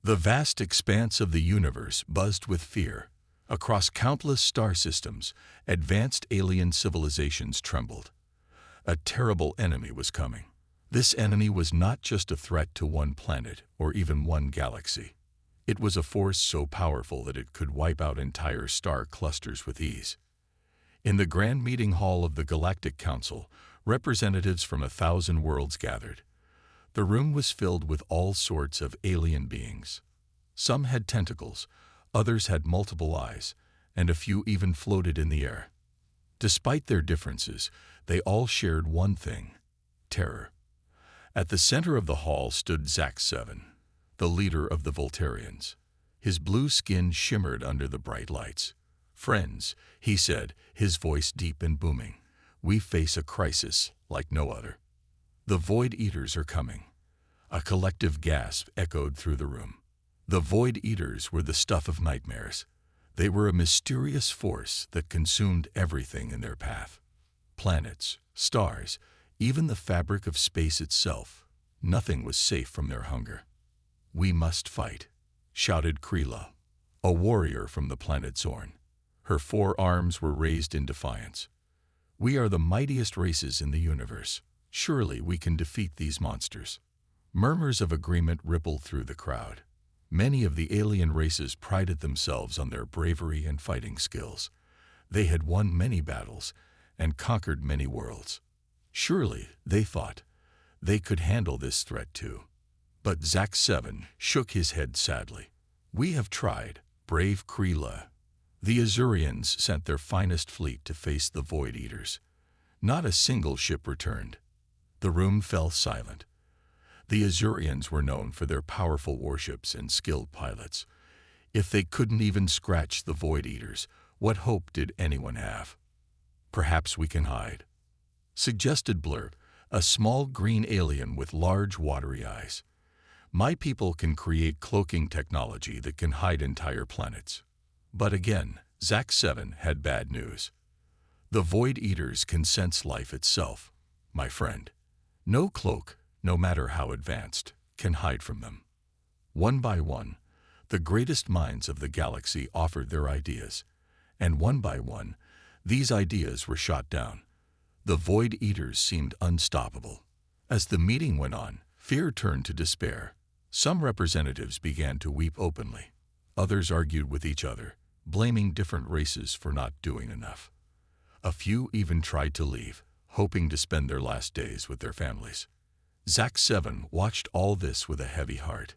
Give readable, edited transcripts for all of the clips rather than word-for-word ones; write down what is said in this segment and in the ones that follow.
The vast expanse of the universe buzzed with fear. Across countless star systems, advanced alien civilizations trembled. A terrible enemy was coming. This enemy was not just a threat to one planet or even one galaxy. It was a force so powerful that it could wipe out entire star clusters with ease. In the grand meeting hall of the Galactic Council, representatives from 1,000 worlds gathered. The room was filled with all sorts of alien beings. Some had tentacles, others had multiple eyes, and a few even floated in the air. Despite their differences, they all shared one thing: terror. At the center of the hall stood Zack-7, the leader of the Voltarians. His blue skin shimmered under the bright lights. "Friends," he said, his voice deep and booming, "we face a crisis like no other. The Void Eaters are coming." A collective gasp echoed through the room. The Void Eaters were the stuff of nightmares. They were a mysterious force that consumed everything in their path. Planets, stars, even the fabric of space itself. Nothing was safe from their hunger. "We must fight," shouted Kreela, a warrior from the planet Zorn. Her 4 arms were raised in defiance. "We are the mightiest races in the universe. Surely we can defeat these monsters." Murmurs of agreement rippled through the crowd. Many of the alien races prided themselves on their bravery and fighting skills. They had won many battles and conquered many worlds. Surely, they thought, they could handle this threat too. But Zack-7 shook his head sadly. "We have tried, brave Kreela." The Azurians sent their finest fleet to face the Void Eaters. Not a single ship returned. The room fell silent. The Azurians were known for their powerful warships and skilled pilots. If they couldn't even scratch the Void Eaters, what hope did anyone have? "Perhaps we can hide," suggested Blurb, a small green alien with large watery eyes. "My people can create cloaking technology that can hide entire planets." But again, Zack-7 had bad news. "The Void Eaters can sense life itself, my friend. No cloak, no matter how advanced, can hide from them." One by one, the greatest minds of the galaxy offered their ideas, and one by one, these ideas were shot down. The Void Eaters seemed unstoppable. As the meeting went on, fear turned to despair. Some representatives began to weep openly. Others argued with each other, blaming different races for not doing enough. A few even tried to leave, hoping to spend their last days with their families. Zack-7 watched all this with a heavy heart.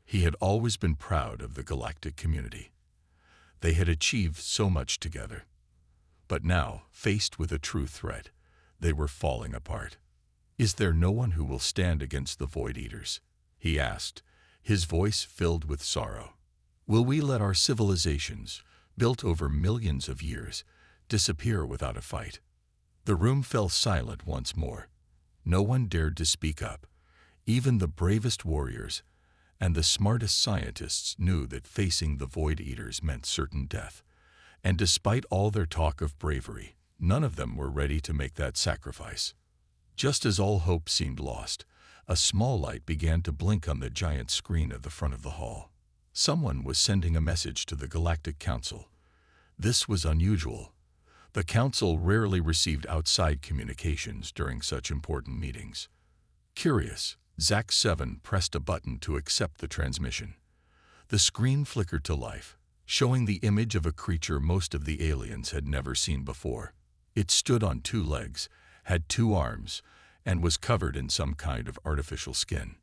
He had always been proud of the galactic community. They had achieved so much together. But now, faced with a true threat, they were falling apart. "Is there no one who will stand against the Void Eaters?" he asked, his voice filled with sorrow. "Will we let our civilizations, built over millions of years, disappear without a fight?" The room fell silent once more. No one dared to speak up. Even the bravest warriors and the smartest scientists knew that facing the Void Eaters meant certain death. And despite all their talk of bravery, none of them were ready to make that sacrifice. Just as all hope seemed lost, a small light began to blink on the giant screen at the front of the hall. Someone was sending a message to the Galactic Council. This was unusual. The Council rarely received outside communications during such important meetings. Curious, Zack-7 pressed a button to accept the transmission. The screen flickered to life, showing the image of a creature most of the aliens had never seen before. It stood on 2 legs, had 2 arms, and was covered in some kind of artificial skin.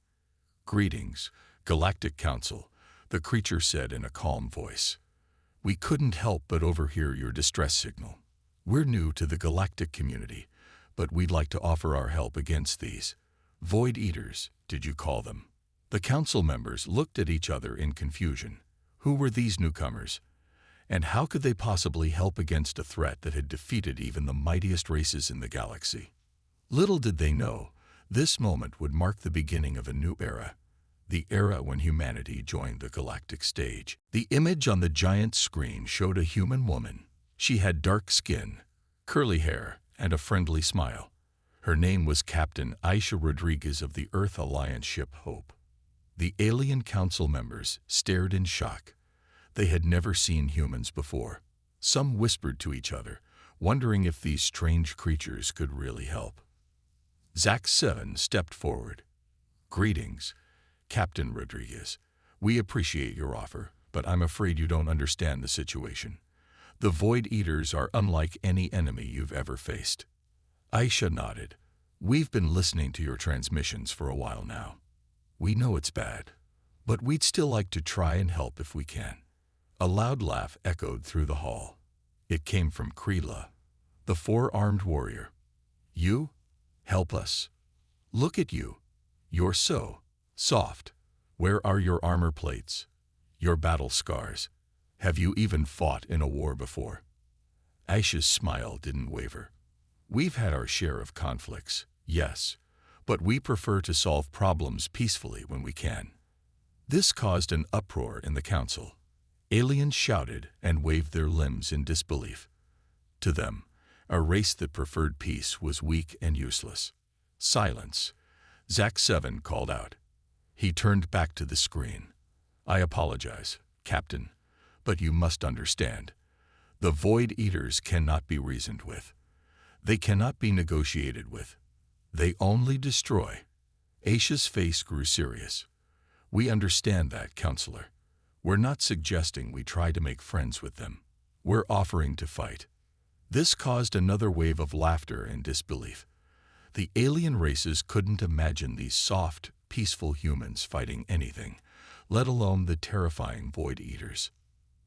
"Greetings, Galactic Council," the creature said in a calm voice. "We couldn't help but overhear your distress signal. We're new to the galactic community, but we'd like to offer our help against these Void Eaters, did you call them?" The council members looked at each other in confusion. Who were these newcomers? And how could they possibly help against a threat that had defeated even the mightiest races in the galaxy? Little did they know, this moment would mark the beginning of a new era. The era when humanity joined the galactic stage. The image on the giant screen showed a human woman. She had dark skin, curly hair, and a friendly smile. Her name was Captain Aisha Rodriguez of the Earth Alliance ship Hope. The alien council members stared in shock. They had never seen humans before. Some whispered to each other, wondering if these strange creatures could really help. Zack-7 stepped forward. "Greetings, Captain Rodriguez. We appreciate your offer, but I'm afraid you don't understand the situation. The Void Eaters are unlike any enemy you've ever faced." Aisha nodded. "We've been listening to your transmissions for a while now. We know it's bad, but we'd still like to try and help if we can." A loud laugh echoed through the hall. It came from Kreela, the four-armed warrior. "You? Help us? Look at you. You're so soft. Where are your armor plates? Your battle scars? Have you even fought in a war before?" Aisha's smile didn't waver. "We've had our share of conflicts, yes, but we prefer to solve problems peacefully when we can." This caused an uproar in the council. Aliens shouted and waved their limbs in disbelief. To them, a race that preferred peace was weak and useless. "Silence," Zack-7 called out. He turned back to the screen. "I apologize, Captain, but you must understand. The Void Eaters cannot be reasoned with. They cannot be negotiated with. They only destroy." Aisha's face grew serious. "We understand that, Counselor. We're not suggesting we try to make friends with them. We're offering to fight." This caused another wave of laughter and disbelief. The alien races couldn't imagine these soft, peaceful humans fighting anything, let alone the terrifying Void Eaters.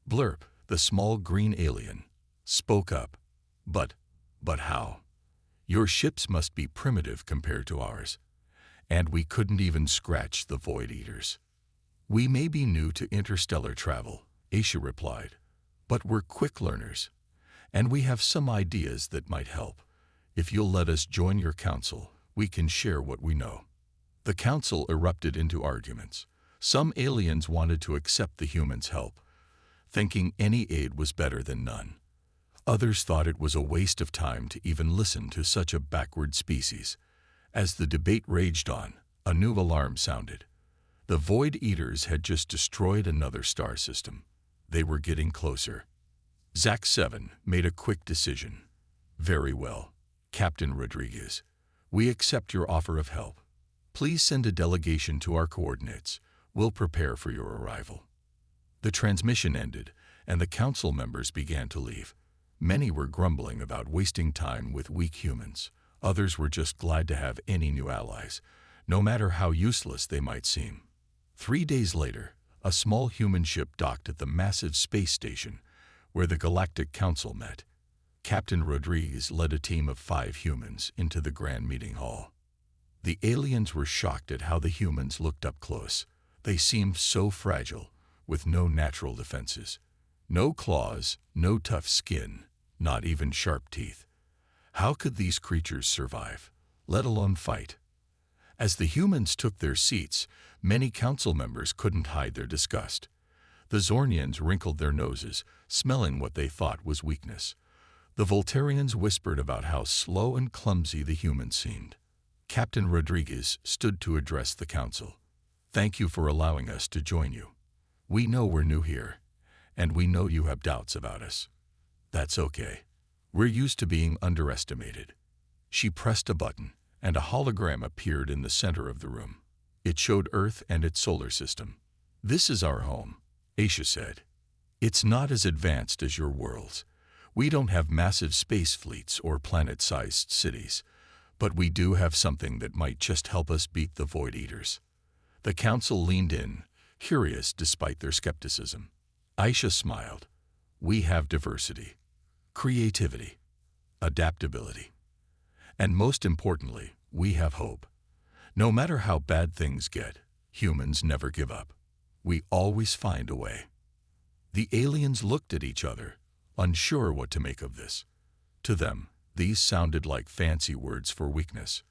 Blurp, the small green alien, spoke up. But how? Your ships must be primitive compared to ours. And we couldn't even scratch the Void Eaters." "We may be new to interstellar travel," Aisha replied, "but we're quick learners, and we have some ideas that might help. If you'll let us join your council, we can share what we know." The council erupted into arguments. Some aliens wanted to accept the humans' help, thinking any aid was better than none. Others thought it was a waste of time to even listen to such a backward species. As the debate raged on, a new alarm sounded. The Void Eaters had just destroyed another star system. They were getting closer. Zack-7 made a quick decision. "Very well, Captain Rodriguez. We accept your offer of help. Please send a delegation to our coordinates. We'll prepare for your arrival." The transmission ended, and the council members began to leave. Many were grumbling about wasting time with weak humans. Others were just glad to have any new allies, no matter how useless they might seem. 3 days later, a small human ship docked at the massive space station where the Galactic Council met. Captain Rodriguez led a team of 5 humans into the grand meeting hall. The aliens were shocked at how the humans looked up close. They seemed so fragile, with no natural defenses. No claws, no tough skin, not even sharp teeth. How could these creatures survive, let alone fight? As the humans took their seats, many council members couldn't hide their disgust. The Zornians wrinkled their noses, smelling what they thought was weakness. The Voltarians whispered about how slow and clumsy the humans seemed. Captain Rodriguez stood to address the council. "Thank you for allowing us to join you. We know we're new here, and we know you have doubts about us. That's okay. We're used to being underestimated." She pressed a button, and a hologram appeared in the center of the room. It showed Earth and its solar system. "This is our home," Aisha said. "It's not as advanced as your worlds. We don't have massive space fleets or planet-sized cities, but we do have something that might just help us beat the Void Eaters." The council leaned in, curious despite their skepticism. Aisha smiled. "We have diversity, creativity, adaptability. And most importantly, we have hope. No matter how bad things get, humans never give up. We always find a way." The aliens looked at each other, unsure what to make of this. To them, these sounded like fancy words for weakness.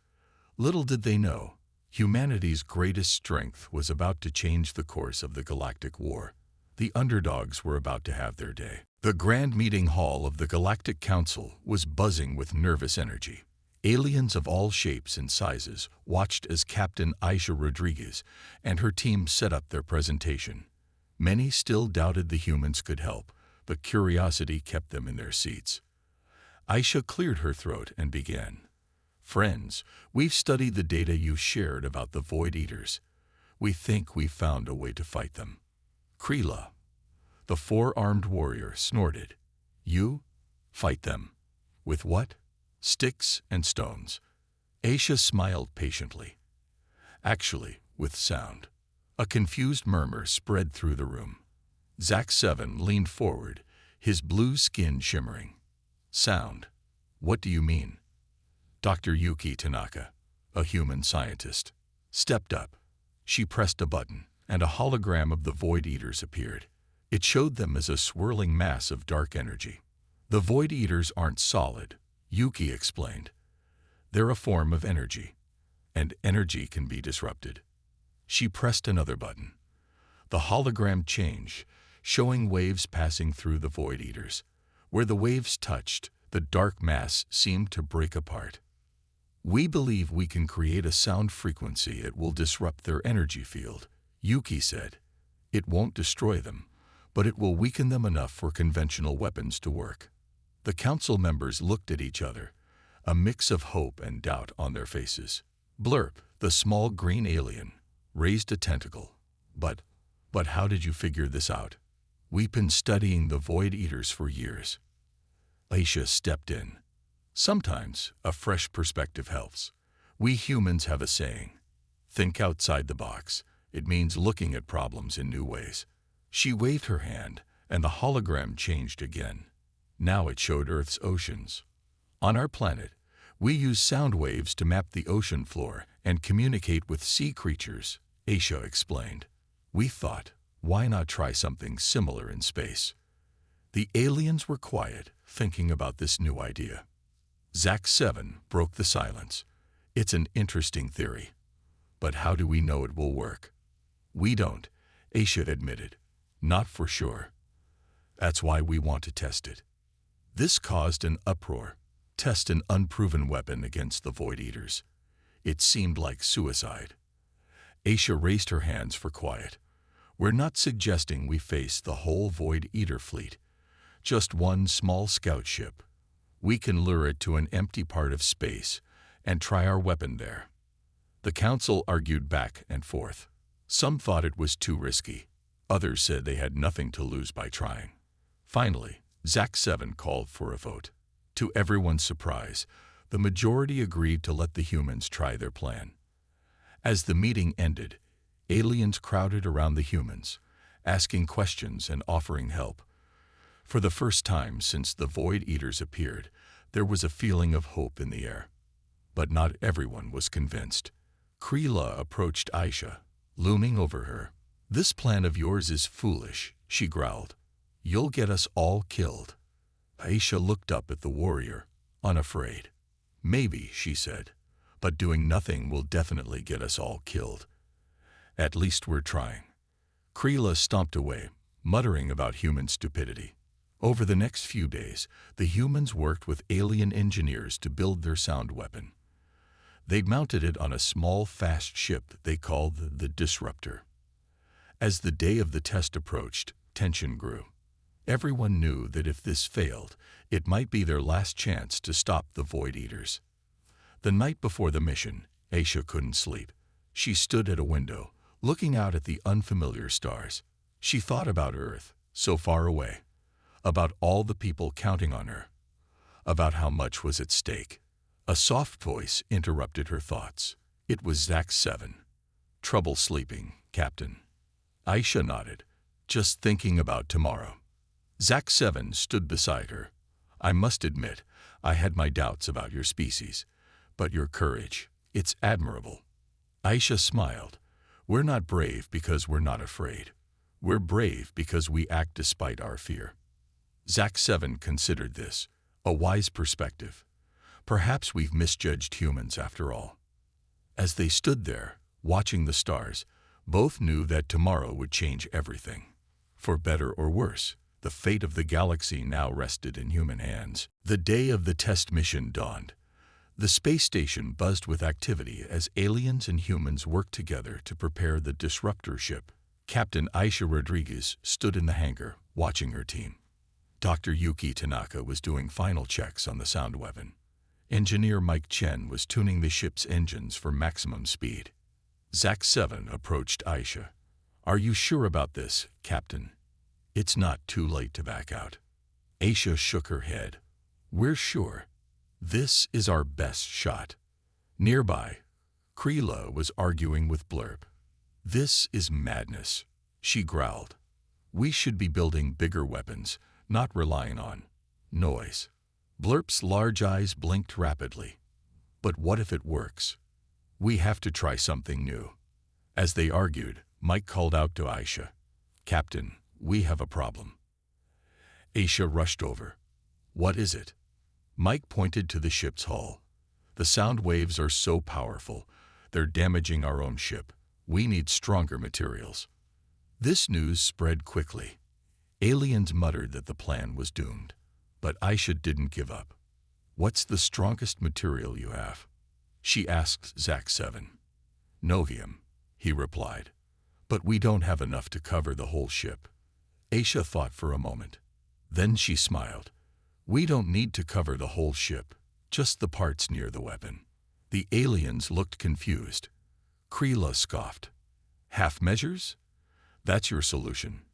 Little did they know, humanity's greatest strength was about to change the course of the galactic war. The underdogs were about to have their day. The grand meeting hall of the Galactic Council was buzzing with nervous energy. Aliens of all shapes and sizes watched as Captain Aisha Rodriguez and her team set up their presentation. Many still doubted the humans could help, but curiosity kept them in their seats. Aisha cleared her throat and began. "Friends, we've studied the data you shared about the Void Eaters. We think we've found a way to fight them." Krila, the four-armed warrior, snorted. "You? Fight them? With what? Sticks and stones?" Aisha smiled patiently. "Actually, with sound." A confused murmur spread through the room. Zack 7 leaned forward, his blue skin shimmering. "Sound? What do you mean?" Dr. Yuki Tanaka, a human scientist, stepped up. She pressed a button, and a hologram of the Void Eaters appeared. It showed them as a swirling mass of dark energy. "The Void Eaters aren't solid," Yuki explained. "They're a form of energy, and energy can be disrupted." She pressed another button. The hologram changed, showing waves passing through the Void Eaters. Where the waves touched, the dark mass seemed to break apart. "We believe we can create a sound frequency that will disrupt their energy field," Yuki said. "It won't destroy them, but it will weaken them enough for conventional weapons to work." The council members looked at each other, a mix of hope and doubt on their faces. Blurp, the small green alien, raised a tentacle. But how did you figure this out?" "We've been studying the Void Eaters for years." Aisha stepped in. "Sometimes a fresh perspective helps. We humans have a saying, think outside the box. It means looking at problems in new ways." She waved her hand, and the hologram changed again. Now it showed Earth's oceans. "On our planet, we use sound waves to map the ocean floor and communicate with sea creatures," Aisha explained. "We thought, why not try something similar in space?" The aliens were quiet, thinking about this new idea. Zack 7 broke the silence. "It's an interesting theory. But how do we know it will work?" "We don't," Aisha admitted. "Not for sure. That's why we want to test it." This caused an uproar. Test an unproven weapon against the Void Eaters. It seemed like suicide. Aisha raised her hands for quiet. "We're not suggesting we face the whole Void Eater fleet. Just one small scout ship. We can lure it to an empty part of space and try our weapon there." The council argued back and forth. Some thought it was too risky. Others said they had nothing to lose by trying. Finally, Zack 7 called for a vote. To everyone's surprise, the majority agreed to let the humans try their plan. As the meeting ended, aliens crowded around the humans, asking questions and offering help. For the first time since the Void Eaters appeared, there was a feeling of hope in the air. But not everyone was convinced. Krila approached Aisha, looming over her. "This plan of yours is foolish," she growled. "You'll get us all killed." Aisha looked up at the warrior, unafraid. "Maybe," she said, "but doing nothing will definitely get us all killed. At least we're trying." Krila stomped away, muttering about human stupidity. Over the next few days, the humans worked with alien engineers to build their sound weapon. They'd mounted it on a small, fast ship they called the Disruptor. As the day of the test approached, tension grew. Everyone knew that if this failed, it might be their last chance to stop the Void Eaters. The night before the mission, Aisha couldn't sleep. She stood at a window, looking out at the unfamiliar stars. She thought about Earth, so far away, about all the people counting on her, about how much was at stake. A soft voice interrupted her thoughts. It was Zack 7. "Trouble sleeping, Captain?" Aisha nodded. "Just thinking about tomorrow." Zack 7 stood beside her. "I must admit, I had my doubts about your species, but your courage, it's admirable." Aisha smiled. "We're not brave because we're not afraid. We're brave because we act despite our fear." Zack 7 considered this, a wise perspective. Perhaps we've misjudged humans after all. As they stood there, watching the stars, both knew that tomorrow would change everything. For better or worse, the fate of the galaxy now rested in human hands. The day of the test mission dawned. The space station buzzed with activity as aliens and humans worked together to prepare the disruptor ship. Captain Aisha Rodriguez stood in the hangar, watching her team. Dr. Yuki Tanaka was doing final checks on the sound weapon. Engineer Mike Chen was tuning the ship's engines for maximum speed. Zach 7 approached Aisha. "Are you sure about this, Captain? It's not too late to back out." Aisha shook her head. "We're sure. This is our best shot." Nearby, Kreela was arguing with Blurb. "This is madness," she growled. "We should be building bigger weapons, not relying on noise." Blurp's large eyes blinked rapidly. "But what if it works? We have to try something new." As they argued, Mike called out to Aisha, "Captain, we have a problem." Aisha rushed over. "What is it?" Mike pointed to the ship's hull. "The sound waves are so powerful, they're damaging our own ship. We need stronger materials." This news spread quickly. Aliens muttered that the plan was doomed. But Aisha didn't give up. "What's the strongest material you have?" she asked Zach 7. "Novium," he replied. "But we don't have enough to cover the whole ship." Aisha thought for a moment. Then she smiled. "We don't need to cover the whole ship, just the parts near the weapon." The aliens looked confused. Kreela scoffed. "Half measures? That's your solution."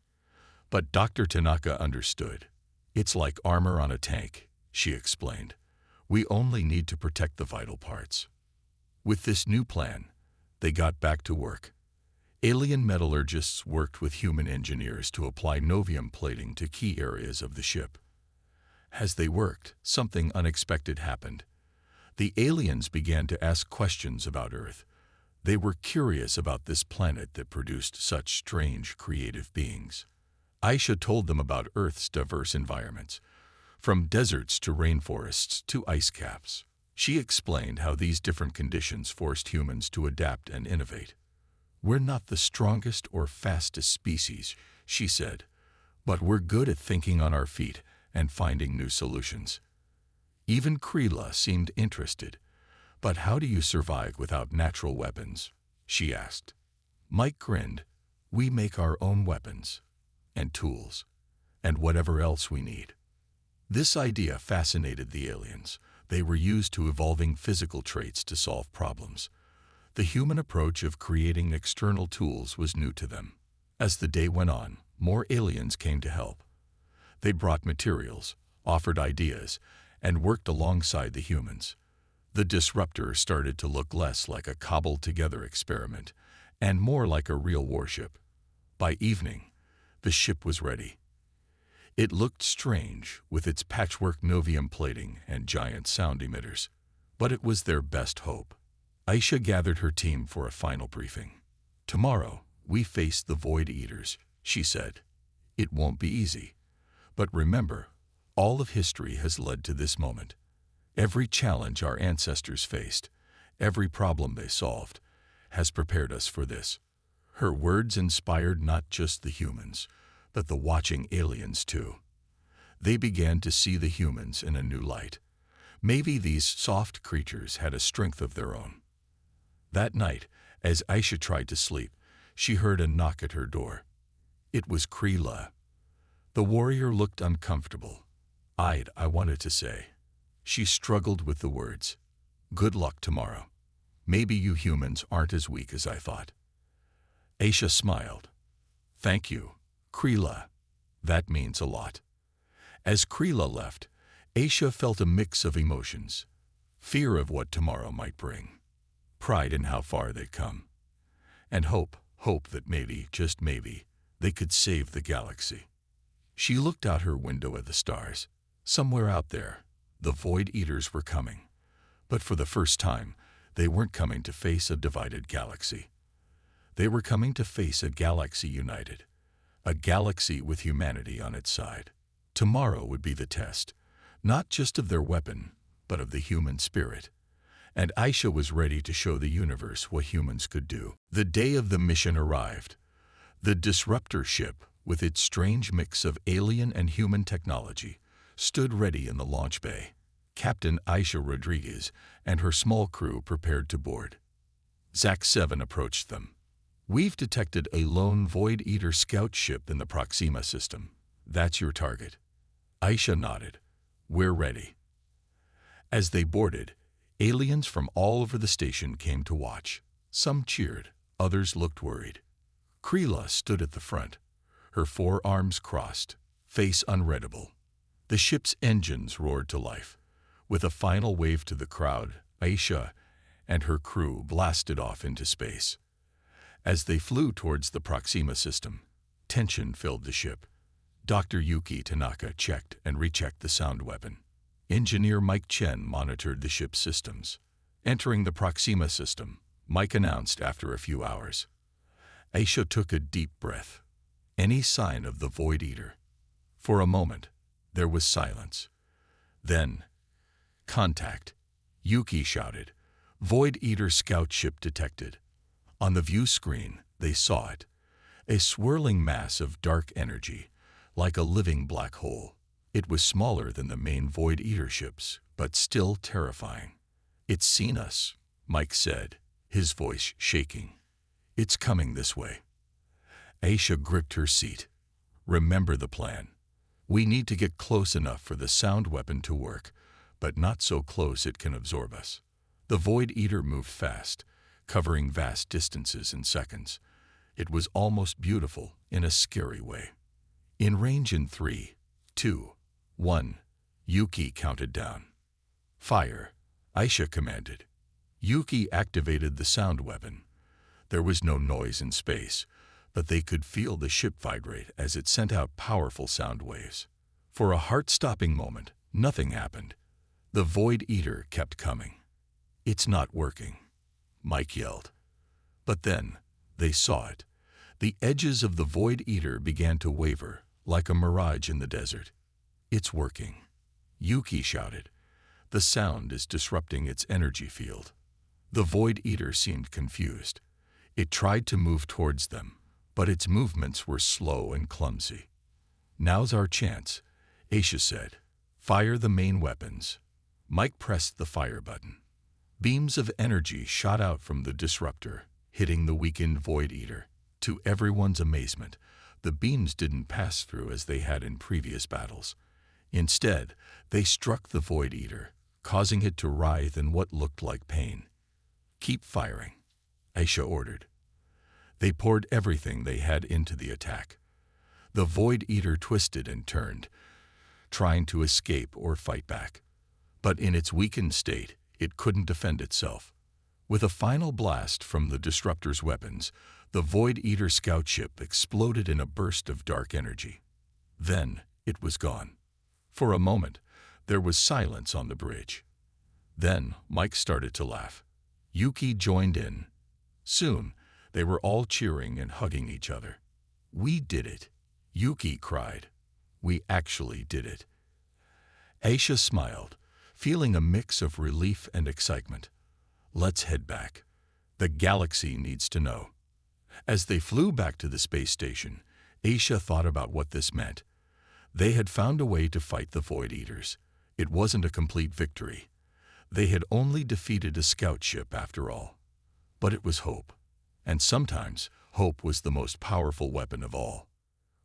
But Dr. Tanaka understood. "It's like armor on a tank," she explained. "We only need to protect the vital parts." With this new plan, they got back to work. Alien metallurgists worked with human engineers to apply novium plating to key areas of the ship. As they worked, something unexpected happened. The aliens began to ask questions about Earth. They were curious about this planet that produced such strange, creative beings. Aisha told them about Earth's diverse environments, from deserts to rainforests to ice caps. She explained how these different conditions forced humans to adapt and innovate. "We're not the strongest or fastest species," she said, "but we're good at thinking on our feet and finding new solutions." Even Kreela seemed interested. "But how do you survive without natural weapons?" she asked. Mike grinned. "We make our own weapons and tools and whatever else we need." This idea fascinated the aliens. They were used to evolving physical traits to solve problems. The human approach of creating external tools was new to them. As the day went on, more aliens came to help. They brought materials, offered ideas, and worked alongside the humans. The disruptor started to look less like a cobbled-together experiment and more like a real warship. By evening, the ship was ready. It looked strange, with its patchwork novium plating and giant sound emitters, but it was their best hope. Aisha gathered her team for a final briefing. "Tomorrow, we face the Void Eaters," she said. "It won't be easy. But remember, all of history has led to this moment. Every challenge our ancestors faced, every problem they solved, has prepared us for this." Her words inspired not just the humans, but the watching aliens too. They began to see the humans in a new light. Maybe these soft creatures had a strength of their own. That night, as Aisha tried to sleep, she heard a knock at her door. It was Kreela. The warrior looked uncomfortable. I wanted to say." She struggled with the words. "Good luck tomorrow. Maybe you humans aren't as weak as I thought." Aisha smiled. "Thank you, Kreela. That means a lot." As Kreela left, Aisha felt a mix of emotions. Fear of what tomorrow might bring, pride in how far they'd come, and hope that maybe, just maybe, they could save the galaxy. She looked out her window at the stars. Somewhere out there, the Void Eaters were coming. But for the first time, they weren't coming to face a divided galaxy. They were coming to face a galaxy united, a galaxy with humanity on its side. Tomorrow would be the test, not just of their weapon, but of the human spirit. And Aisha was ready to show the universe what humans could do. The day of the mission arrived. The disruptor ship, with its strange mix of alien and human technology, stood ready in the launch bay. Captain Aisha Rodriguez and her small crew prepared to board. Zach 7 approached them. "We've detected a lone Void Eater scout ship in the Proxima system. That's your target." Aisha nodded. "We're ready." As they boarded, aliens from all over the station came to watch. Some cheered, others looked worried. Kreela stood at the front, her forearms crossed, face unreadable. The ship's engines roared to life. With a final wave to the crowd, Aisha and her crew blasted off into space. As they flew towards the Proxima system, tension filled the ship. Dr. Yuki Tanaka checked and rechecked the sound weapon. Engineer Mike Chen monitored the ship's systems. Entering the Proxima system, Mike announced after a few hours. Aisha took a deep breath. Any sign of the Void Eater? For a moment, there was silence. Then, "Contact," Yuki shouted. "Void Eater scout ship detected." On the view screen, they saw it. A swirling mass of dark energy, like a living black hole. It was smaller than the main Void Eater ships, but still terrifying. "It's seen us," Mike said, his voice shaking. "It's coming this way." Aisha gripped her seat. "Remember the plan. We need to get close enough for the sound weapon to work, but not so close it can absorb us." The Void Eater moved fast, covering vast distances in seconds. It was almost beautiful in a scary way. In range in 3, 2, 1, Yuki counted down. "Fire," Aisha commanded. Yuki activated the sound weapon. There was no noise in space, but they could feel the ship vibrate as it sent out powerful sound waves. For a heart-stopping moment, nothing happened. The Void Eater kept coming. "It's not working," Mike yelled. But then, they saw it. The edges of the Void Eater began to waver, like a mirage in the desert. "It's working," Yuki shouted. "The sound is disrupting its energy field." The Void Eater seemed confused. It tried to move towards them, but its movements were slow and clumsy. "Now's our chance," Aisha said. "Fire the main weapons." Mike pressed the fire button. Beams of energy shot out from the disruptor, hitting the weakened Void Eater. To everyone's amazement, the beams didn't pass through as they had in previous battles. Instead, they struck the Void Eater, causing it to writhe in what looked like pain. "Keep firing," Aisha ordered. They poured everything they had into the attack. The Void Eater twisted and turned, trying to escape or fight back. But in its weakened state, it couldn't defend itself. With a final blast from the disruptor's weapons, the Void Eater scout ship exploded in a burst of dark energy. Then, it was gone. For a moment, there was silence on the bridge. Then, Mike started to laugh. Yuki joined in. Soon, they were all cheering and hugging each other. "We did it," Yuki cried. "We actually did it." Aisha smiled, feeling a mix of relief and excitement. "Let's head back. The galaxy needs to know." As they flew back to the space station, Aisha thought about what this meant. They had found a way to fight the Void Eaters. It wasn't a complete victory. They had only defeated a scout ship after all. But it was hope. And sometimes, hope was the most powerful weapon of all.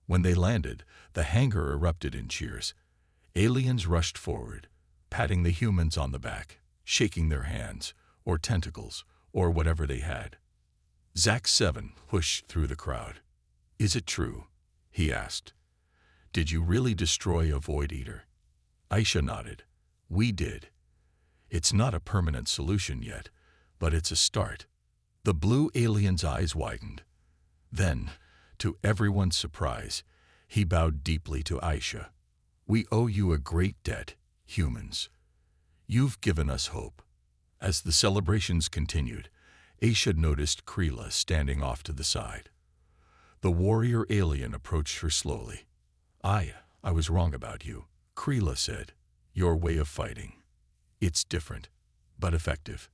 When they landed, the hangar erupted in cheers. Aliens rushed forward, patting the humans on the back, shaking their hands, or tentacles, or whatever they had. Zach 7 pushed through the crowd. "Is it true?" he asked. "Did you really destroy a Void Eater?" Aisha nodded. "We did. It's not a permanent solution yet, but it's a start." The blue alien's eyes widened. Then, to everyone's surprise, he bowed deeply to Aisha. "We owe you a great debt, humans. You've given us hope." As the celebrations continued, Aisha noticed Kreela standing off to the side. The warrior alien approached her slowly. I was wrong about you," Kreela said. "Your way of fighting. It's different, but effective."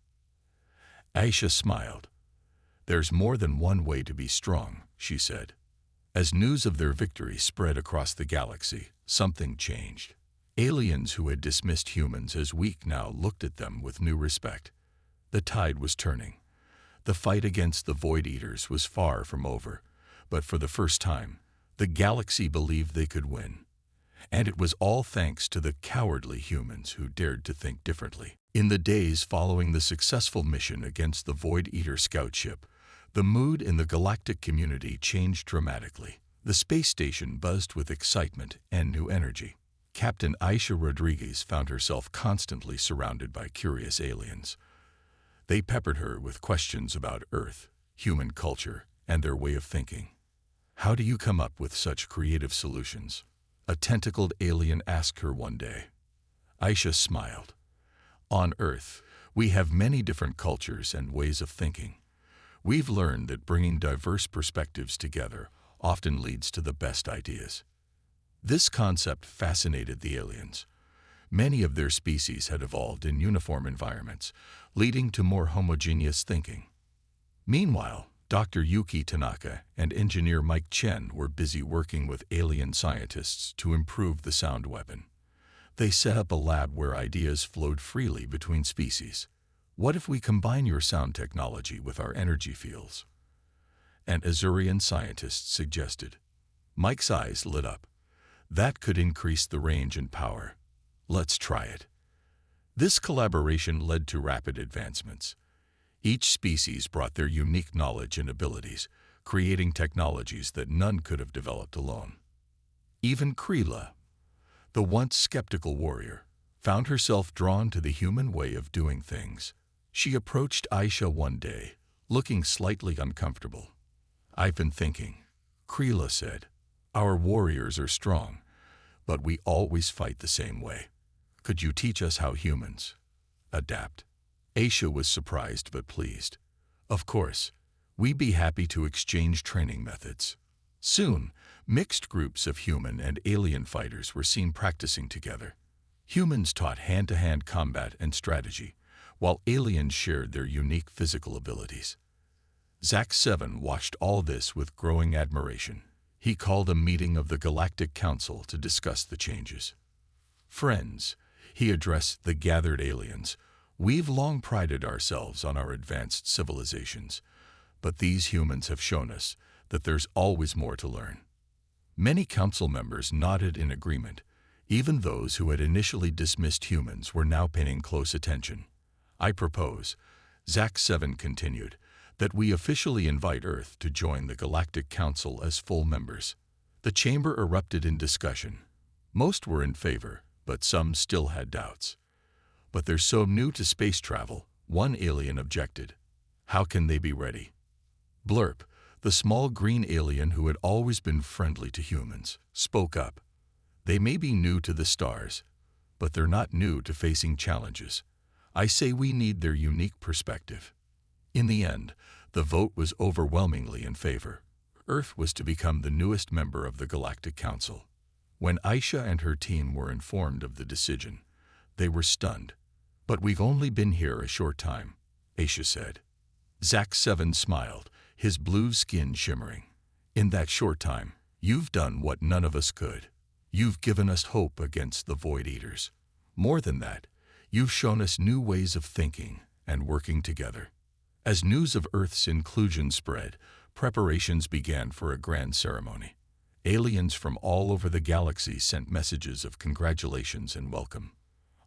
Aisha smiled. "There's more than one way to be strong," she said. As news of their victory spread across the galaxy, something changed. Aliens who had dismissed humans as weak now looked at them with new respect. The tide was turning. The fight against the Void Eaters was far from over, but for the first time, the galaxy believed they could win. And it was all thanks to the cowardly humans who dared to think differently. In the days following the successful mission against the Void Eater scout ship, the mood in the galactic community changed dramatically. The space station buzzed with excitement and new energy. Captain Aisha Rodriguez found herself constantly surrounded by curious aliens. They peppered her with questions about Earth, human culture, and their way of thinking. "How do you come up with such creative solutions?" a tentacled alien asked her one day. Aisha smiled. "On Earth, we have many different cultures and ways of thinking. We've learned that bringing diverse perspectives together often leads to the best ideas." This concept fascinated the aliens. Many of their species had evolved in uniform environments, leading to more homogeneous thinking. Meanwhile, Dr. Yuki Tanaka and engineer Mike Chen were busy working with alien scientists to improve the sound weapon. They set up a lab where ideas flowed freely between species. "What if we combine your sound technology with our energy fields?" an Azurian scientist suggested. Mike's eyes lit up. "That could increase the range and power. Let's try it." This collaboration led to rapid advancements. Each species brought their unique knowledge and abilities, creating technologies that none could have developed alone. Even Krila, the once skeptical warrior, found herself drawn to the human way of doing things. She approached Aisha one day, looking slightly uncomfortable. "I've been thinking," Krila said. "Our warriors are strong, but we always fight the same way. Could you teach us how humans adapt?" Aisha was surprised but pleased. "Of course, we'd be happy to exchange training methods." Soon, mixed groups of human and alien fighters were seen practicing together. Humans taught hand-to-hand combat and strategy, while aliens shared their unique physical abilities. Zack 7 watched all this with growing admiration. He called a meeting of the Galactic Council to discuss the changes. "Friends," he addressed the gathered aliens, "we've long prided ourselves on our advanced civilizations, but these humans have shown us that there's always more to learn." Many council members nodded in agreement. Even those who had initially dismissed humans were now paying close attention. "I propose," Zack 7 continued, "that we officially invite Earth to join the Galactic Council as full members." The chamber erupted in discussion. Most were in favor, but some still had doubts. "But they're so new to space travel," one alien objected. "How can they be ready?" Blurp, the small green alien who had always been friendly to humans, spoke up. "They may be new to the stars, but they're not new to facing challenges. I say we need their unique perspective." In the end, the vote was overwhelmingly in favor. Earth was to become the newest member of the Galactic Council. When Aisha and her team were informed of the decision, they were stunned. "But we've only been here a short time," Aisha said. Zack 7 smiled, his blue skin shimmering. "In that short time, you've done what none of us could. You've given us hope against the Void Eaters. More than that, you've shown us new ways of thinking and working together." As news of Earth's inclusion spread, preparations began for a grand ceremony. Aliens from all over the galaxy sent messages of congratulations and welcome.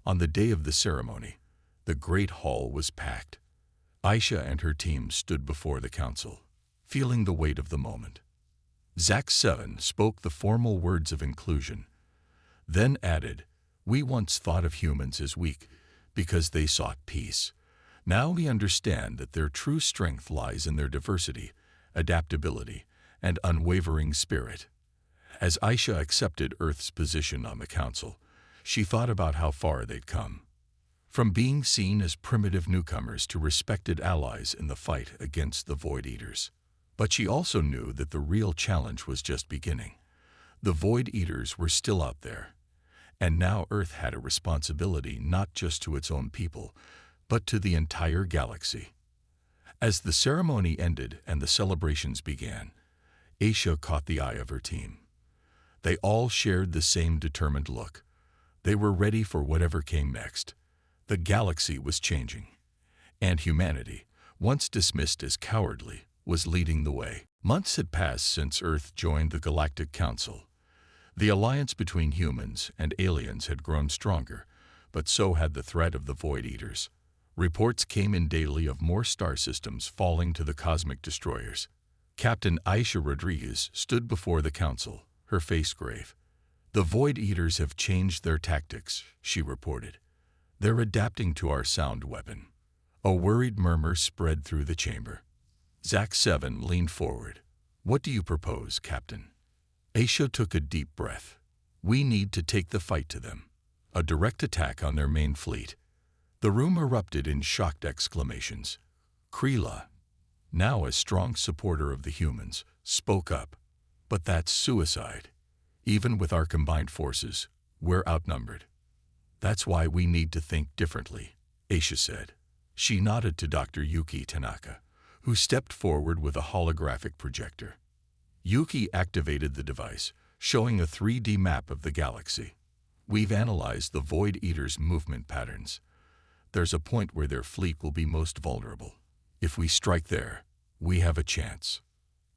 On the day of the ceremony, the great hall was packed. Aisha and her team stood before the council, feeling the weight of the moment. Zack 7 spoke the formal words of inclusion, then added, "We once thought of humans as weak because they sought peace. Now we understand that their true strength lies in their diversity, adaptability, and unwavering spirit." As Aisha accepted Earth's position on the council, she thought about how far they'd come. From being seen as primitive newcomers to respected allies in the fight against the Void Eaters. But she also knew that the real challenge was just beginning. The Void Eaters were still out there, and now Earth had a responsibility not just to its own people, but to the entire galaxy. As the ceremony ended and the celebrations began, Aisha caught the eye of her team. They all shared the same determined look. They were ready for whatever came next. The galaxy was changing, and humanity, once dismissed as cowardly, was leading the way. Months had passed since Earth joined the Galactic Council. The alliance between humans and aliens had grown stronger, but so had the threat of the Void Eaters. Reports came in daily of more star systems falling to the cosmic destroyers. Captain Aisha Rodriguez stood before the council, her face grave. "The Void Eaters have changed their tactics," she reported. "They're adapting to our sound weapon." A worried murmur spread through the chamber. Zach 7 leaned forward. "What do you propose, Captain?" Aisha took a deep breath. "We need to take the fight to them. A direct attack on their main fleet." The room erupted in shocked exclamations. Kreela, now a strong supporter of the humans, spoke up. "But that's suicide. Even with our combined forces, we're outnumbered." "That's why we need to think differently," Aisha said. She nodded to Dr. Yuki Tanaka, who stepped forward with a holographic projector. Yuki activated the device, showing a 3D map of the galaxy. "We've analyzed the Void Eaters' movement patterns. There's a point where their fleet will be most vulnerable. If we strike there, we have a chance."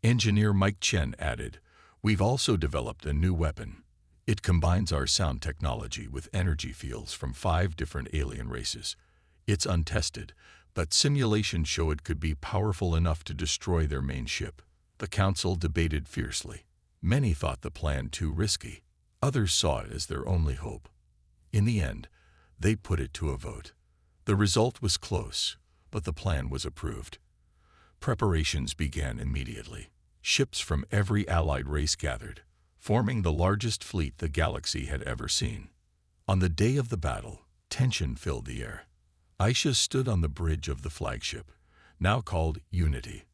Engineer Mike Chen added, "We've also developed a new weapon. It combines our sound technology with energy fields from 5 different alien races. It's untested, but simulations show it could be powerful enough to destroy their main ship." The council debated fiercely. Many thought the plan too risky. Others saw it as their only hope. In the end, they put it to a vote. The result was close, but the plan was approved. Preparations began immediately. Ships from every allied race gathered, forming the largest fleet the galaxy had ever seen. On the day of the battle, tension filled the air. Aisha stood on the bridge of the flagship, now called Unity.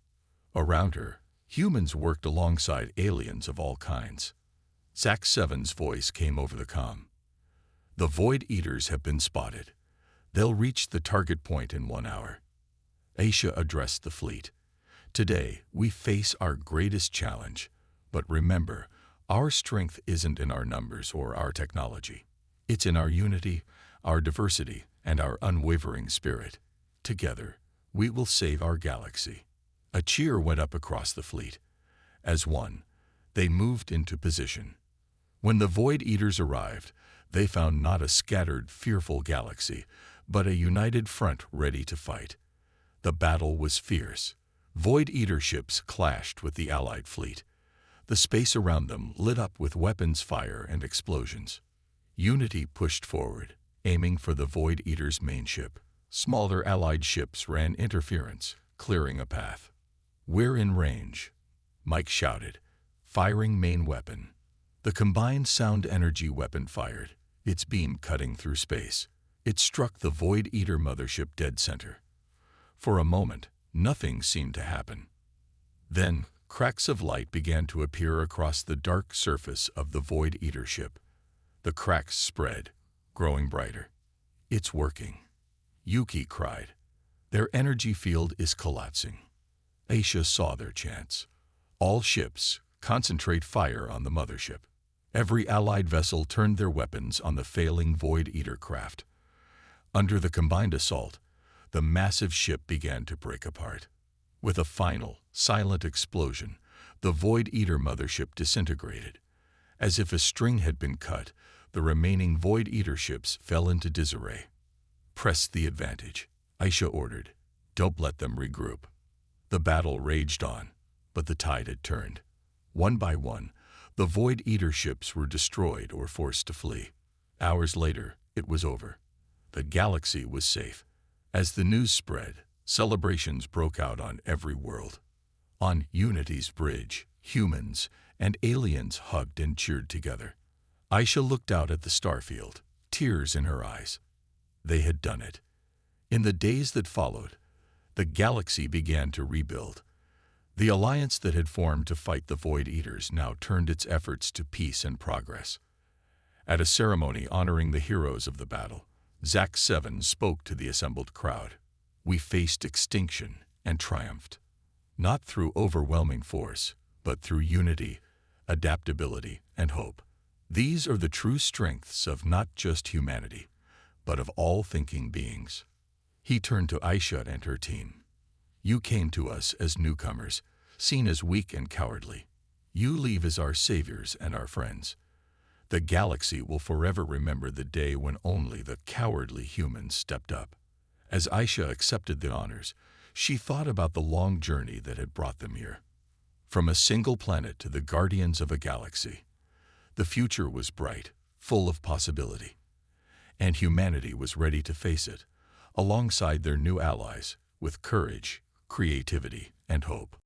Around her, humans worked alongside aliens of all kinds. Zach 7's voice came over the comm. "The Void Eaters have been spotted. They'll reach the target point in 1 hour." Aisha addressed the fleet. "Today, we face our greatest challenge. But remember, our strength isn't in our numbers or our technology. It's in our unity, our diversity, and our unwavering spirit. Together, we will save our galaxy." A cheer went up across the fleet. As one, they moved into position. When the Void Eaters arrived, they found not a scattered, fearful galaxy, but a united front ready to fight. The battle was fierce. Void Eater ships clashed with the Allied fleet. The space around them lit up with weapons fire and explosions. Unity pushed forward, aiming for the Void Eater's main ship. Smaller Allied ships ran interference, clearing a path. "We're in range," Mike shouted, firing main weapon. The combined sound-energy weapon fired, its beam cutting through space. It struck the Void Eater mothership dead center. For a moment, nothing seemed to happen. Then, cracks of light began to appear across the dark surface of the Void Eater ship. The cracks spread, growing brighter. "It's working," Yuki cried. "Their energy field is collapsing." Aisha saw their chance. "All ships, concentrate fire on the mothership." Every Allied vessel turned their weapons on the failing Void Eater craft. Under the combined assault, the massive ship began to break apart. With a final, silent explosion, the Void Eater mothership disintegrated. As if a string had been cut, the remaining Void Eater ships fell into disarray. "Press the advantage," Aisha ordered. "Don't let them regroup." The battle raged on, but the tide had turned. One by one, the Void Eater ships were destroyed or forced to flee. Hours later, it was over. The galaxy was safe. As the news spread, celebrations broke out on every world. On Unity's bridge, humans and aliens hugged and cheered together. Aisha looked out at the starfield, tears in her eyes. They had done it. In the days that followed, the galaxy began to rebuild. The alliance that had formed to fight the Void Eaters now turned its efforts to peace and progress. At a ceremony honoring the heroes of the battle, Zach 7 spoke to the assembled crowd. "We faced extinction and triumphed, not through overwhelming force, but through unity, adaptability, and hope. These are the true strengths of not just humanity, but of all thinking beings. He turned to Aisha and her team. You came to us as newcomers, seen as weak and cowardly. You leave as our saviors and our friends. The galaxy will forever remember the day when only the cowardly humans stepped up. As Aisha accepted the honors, she thought about the long journey that had brought them here. From a single planet to the guardians of a galaxy, the future was bright, full of possibility. And humanity was ready to face it, alongside their new allies, with courage, creativity, and hope.